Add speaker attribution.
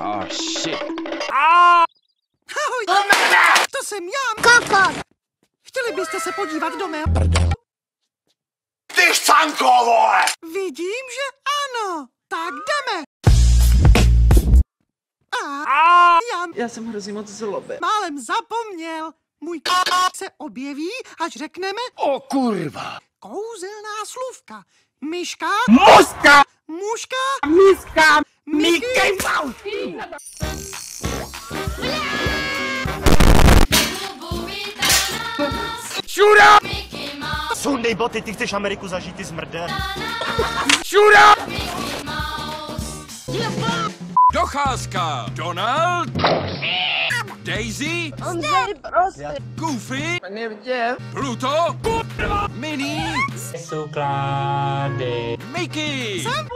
Speaker 1: Oh shit.
Speaker 2: Ahoj! To jsem já!
Speaker 3: Koko!
Speaker 2: Chtěli byste se podívat do mého...
Speaker 4: Ty šcanko, vole!
Speaker 2: Vidím, že ano. Tak jdeme.
Speaker 5: Já jsem hrozně moc zlobě.
Speaker 2: Málem zapomněl. Můj se objeví, až řekneme
Speaker 4: O kurva!
Speaker 2: kouzelná slůvka. Myška,
Speaker 4: Muska!
Speaker 2: muška,
Speaker 4: Miska!
Speaker 2: Mickey
Speaker 4: Šura!
Speaker 6: Sundej boty, ty chceš Ameriku zažít, ty zmrde.
Speaker 4: Šura!
Speaker 1: Docházka. Donald. Daisy.
Speaker 3: Ondřej, prosím.
Speaker 1: Goofy.
Speaker 5: Nevdě.
Speaker 1: Pluto. Minnie.
Speaker 7: Suklády.
Speaker 1: Mickey.
Speaker 2: Sam